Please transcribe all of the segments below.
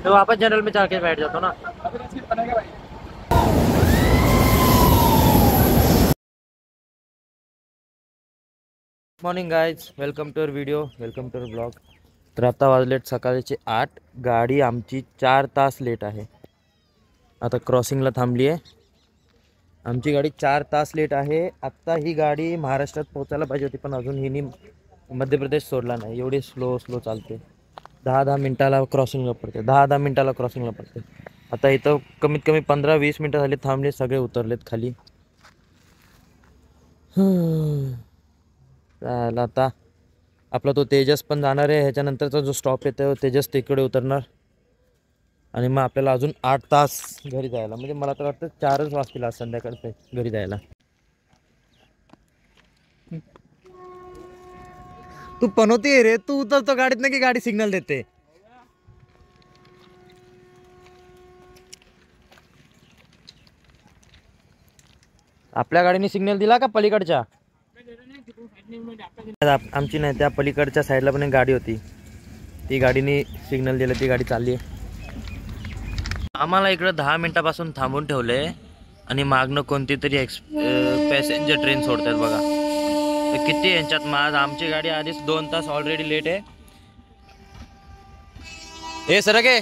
तो वापस जनरल में जाके बैठ जाता ना। Morning guys, welcome to our video, welcome to our blog. तर आता वाजलेत सकाळचे 8। गाडी आमची 4 तास लेट आहे। आता क्रॉसिंगला थांबली आहे। आमची गाडी 4 तास लेट आहे। आत्ता ही गाडी महाराष्ट्रात पोहोचायला पाहिजे होती, पण अजून हिने मध्य प्रदेश सोडला नाही। एवढी स्लो चालते। 10-10 मिनिटाला क्रॉसिंगला पडते, 10-10 मिनिटाला क्रॉसिंगला पडते। आता इथं कमीत कमी 15-20 मिनटं झाले थांबले, सगळे उतरलेत खाली। आता आपला तो तेजस पण जाणार आहे। ह्याच्यानंतरचा जो स्टॉप आहे तेजस तिकडे उतरणार आणि मग आपल्याला अजून 8 तास घरी जायला, म्हणजे मला तर वाटतं 4च वाजतील आज संध्याकाळचे घरी जायला। तू पनवती रे, तू उतरतो गाडीत ना की गाडी सिग्नल देते? आपल्या गाडीने सिग्नल दिला का पलीकडच्या? आमची नाही, त्या पलीकडच्या साईडला पण एक गाडी होती, ती गाडीने सिग्नल दिलं, ती गाडी चालली आहे। आम्हाला इकडे 10 मिनिटापासून थांबून ठेवले आणि मागणं कोणती तरी पॅसेंजर ट्रेन सोडतात बघा। तर किती यांच्यात माझ आमची गाडी आधीच 2 तास ऑलरेडी लेट आहे। हे सरक आहे।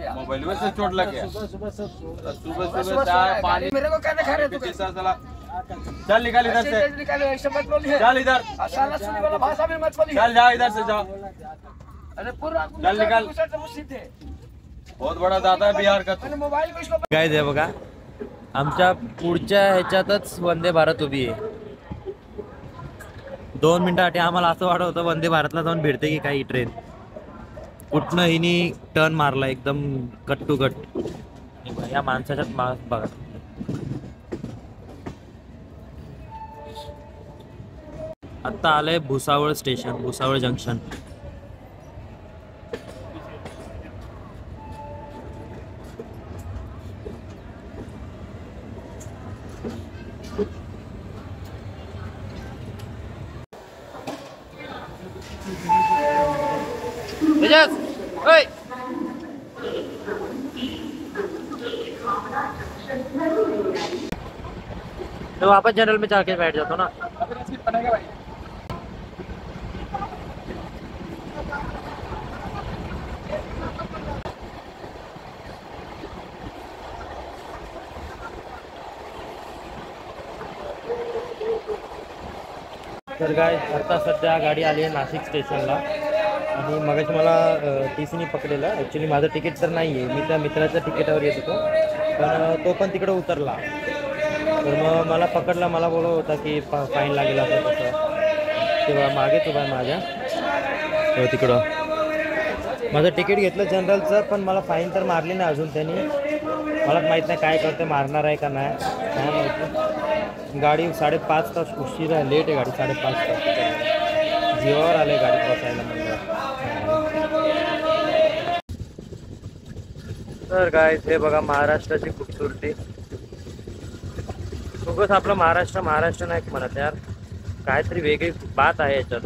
मोबाइल में से चोट लग गया। सुबह पानी मेरे को क्या दिखा रहे तू? चल निकाल इधर से, चल इधर, भाषा में मत बोलिए, चल जा इधर से जा। अरे पूरा चल निकाल, बहुत बड़ा दादा है बिहार का। मोबाइल को इसको काय दे बघा, आमच्या पुढच्या ह्याच्यातच वंदे भारत उभी आहे। 2 मिनिटासाठी आम्हाला असं वाटत होतं वंदे भारतला जाऊन भेटते की काही ट्रेन। कुठनं हिनी टर्न मारला एकदम कट टू कट। या माणसाच्यात माणूस बघा। आता आलंय भुसावळ स्टेशन, भुसावळ जंक्शन। तेजस, ओए तो वापस जनरल में जाके बैठ जाता ना। तर काय, आता सध्या गाडी आली आहे नाशिक स्टेशनला आणि मगाशी मला TCने पकडलेलं। ॲक्च्युली माझं तिकीट तर नाही आहे, मी त्या मित्राच्या तिकीटावर येत होतो, पण तो पण तिकडं उतरला। तर मग मला पकडला, मला बोलत होता की फाईन लागेल असं तसं। तेव्हा मागेच उभा आहे माझ्या तिकडं। माझं तिकीट घेतलं जनरलचं, पण मला फाईन तर मारली नाही अजून त्यांनी। मला माहीत नाही काय करते, मारणार आहे का नाही काय माहिती। गाडी 5.5 तास उशीर आहे, लेट आहे गाडी 5.5 तास। जीवावर आले गाडी पोचायला म्हणजे। तर काय हे बघा महाराष्ट्राची खूबसूरती। उगाच आपलं महाराष्ट्र नाही म्हणत यार, काहीतरी वेगळी बात आहे याच्यात।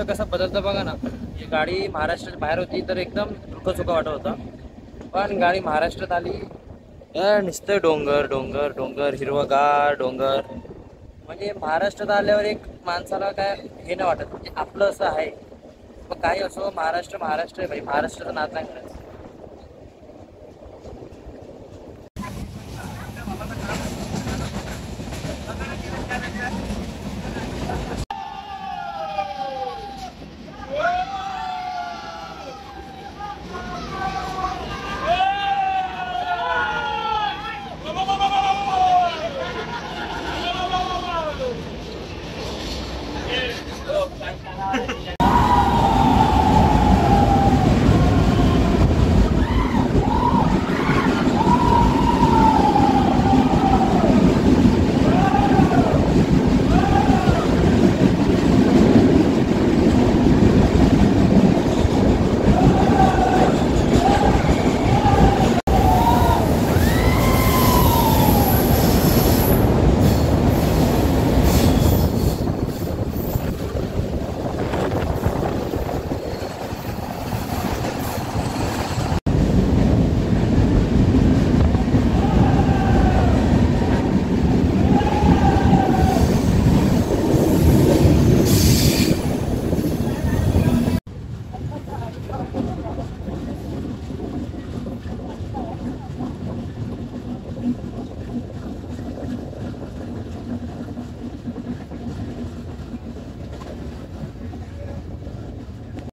कसं बदलतं बघा ना। ही गाडी महाराष्ट्राच्या बाहेर होती तर एकदम सुखं वाटत होतं, पण गाडी महाराष्ट्रात आली नुसतं डोंगर डोंगर डोंगर, हिरवगार डोंगर. म्हणजे महाराष्ट्रात आल्यावर एक माणसाला काय हे नाही वाटत, म्हणजे आपलं असं आहे. मग काही असो, महाराष्ट्र महाराष्ट्र आहे भाई, महाराष्ट्राचा नाद नाही करायचं.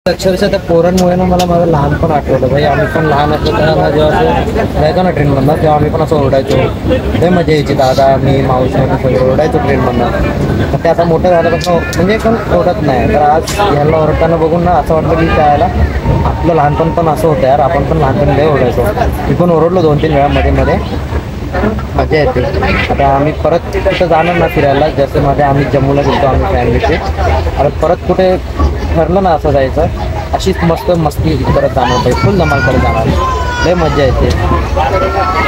अक्षरशः त्या पोरांमुळे ना मला माझं लहानपण आठवलं भाई. आम्ही पण लहान असलो तेव्हा जेव्हा असं जायचो ना ट्रेनमधनं, तेव्हा आम्ही पण असं ओरडायचो. लय मजा यायची. दादा मी मावशी सगळे ओरडायचो ट्रेनमधनं. तर ते आता मोठं झाल्यापासून म्हणजे पण ओरडत नाही. तर आज ह्याला ओरडताना बघून ना असं वाटतं की त्याला आपलं लहानपण पण असं होतं यार, आपण पण लहानपणी लय ओरडायचो. मी पण ओरडलो 2-3 वेळा मध्ये मध्ये. मजा येते. आता आम्ही परत कुठं जाणार ना फिरायला, जसं मध्ये आम्ही जम्मूला गेलो आम्ही फॅमिलीचे. आता परत कुठे ठरलं ना असं जायचं, अशीच मस्त मस्ती करत जाणार पाहिजे, फुल धमाल करत जाणार. लय मजा येते.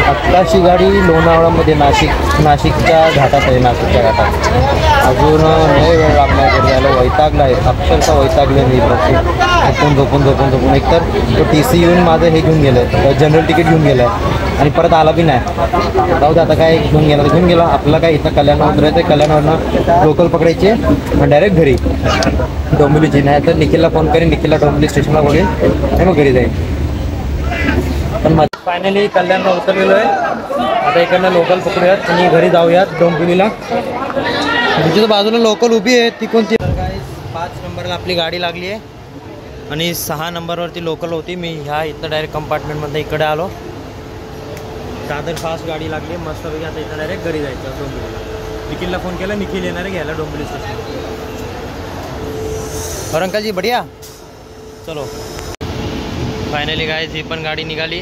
आत्ताची गाडी लोणावळामध्ये नाशिकच्या घाटात आहे. नाशिकच्या घाटात अजून लय वेळ लागणार घरी यायला. वैतागला आहे, अक्षरशः वैतागले मी. झोपून एकतर तो TC येऊन माझं हे घेऊन गेलं, जनरल तिकीट घेऊन गेलं आणि परत आला बी नाही. जाऊ दे आता काय, घेऊन गेला. आपलं काय इथं कल्याणवर उतरायचं, कल्याणवरनं लोकल पकडायचे आणि डायरेक्ट घरी डोंबिवलीची. नाही तर निखिलला फोन करेन, निखिलला डोंबिवली स्टेशनला बोलेन आणि मग घरी जाईन. पण फायनली कल्याणला उतरलेलो आहे. आता इकडनं लोकल पकडूयात आणि घरी जाऊयात डोंबिवलीला. तिथे बाजूला लोकल उभी आहे ती कोणती. 5 नंबरला आपली गाडी लागली आहे आणि 6 नंबरवरती लोकल होती. मी ह्या इथं डायरेक्ट कंपार्टमेंटमध्ये इकडे आलो. दादर फास्ट गाडी लागली मस्तपैकी. आता इथं डायरेक्ट घरी जायचं डोंबिवलीला. निखिलला फोन केला, निखिल येणार आहे घ्यायला डोंबिवली स्टेशन. और अंकल जी बढ़िया. चलो फायनली गाइस ही पण गाडी निघाली.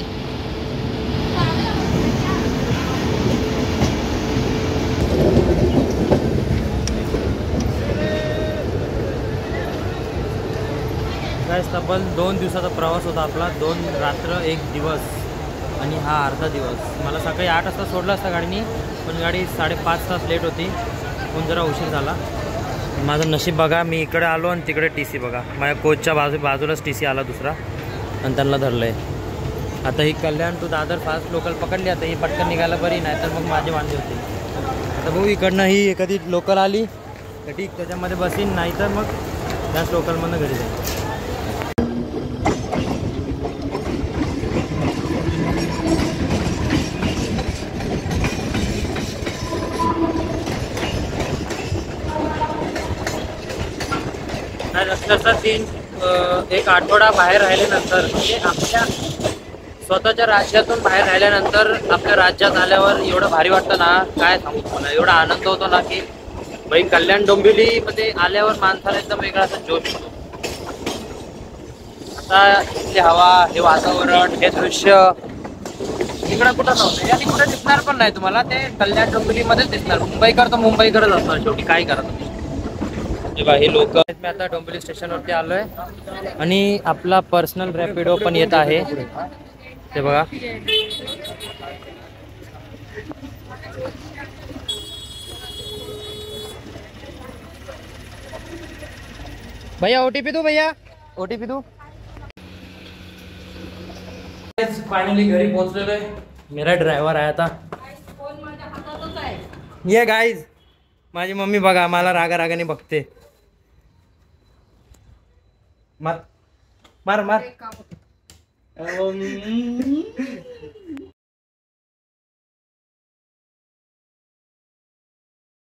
गाइस तब्बल 2 दिवसाचा प्रवास होता आपला. 2 रात्र 1 दिवस आणि हा अर्धा दिवस. मला सकाळी 8 वाजता सोडलं असतं गाडीने, पण गाडी 5.5 तास लेट होती, पण जरा उशीर झाला. माझं नशीब बघा, मी इकडे आलो आणि तिकडे TC बघा. माझ्या कोचच्या बाजूलाच TC आला दुसरा आणि त्यांना धरलं आहे. आता ही कल्याण टू दादर फास्ट लोकल पकडली. आता ही पटकन निघायला बरी, नाही तर मग माझे वांदे होते. आता भाऊ इकडनं ही एखादी लोकल आली तर ठीक, त्याच्यामध्ये बसीन, नाही तर मग त्याच लोकलमधनं घरी जाईल. अक्षरशः एक आठवडा बाहेर राहिल्यानंतर, म्हणजे आपल्या स्वतःच्या राज्यातून बाहेर राहिल्यानंतर आपल्या राज्यात आल्यावर एवढं भारी वाटतं ना, काय सांगू मला. एवढा आनंद होतो ना की भाई कल्याण डोंबिवलीमध्ये आल्यावर माणसाला एकदम वेगळा असा जोश होतो. आता इथली हवा, हे वातावरण, हे दृश्य इकडं कुठं नव्हतं आणि कुठं दिसणार पण नाही तुम्हाला. ते कल्याण डोंबिवलीमध्येच दिसणार. मुंबईकर तर मुंबईकरच असणार शेवटी, काय करत. हे लोक. मी आता डोंबिवली स्टेशनवरती आलो आहे आणि आपला पर्सनल रॅपिडो पण येत आहे. ते बघा, भैया OTP दो, भैया OTP दो. फायनली घरी पोहोचलेलो आहे. मेरा ड्रायव्हर आहे आता. ये गाईज, माझी मम्मी बघा मला रागाने बघते. मार मार मार.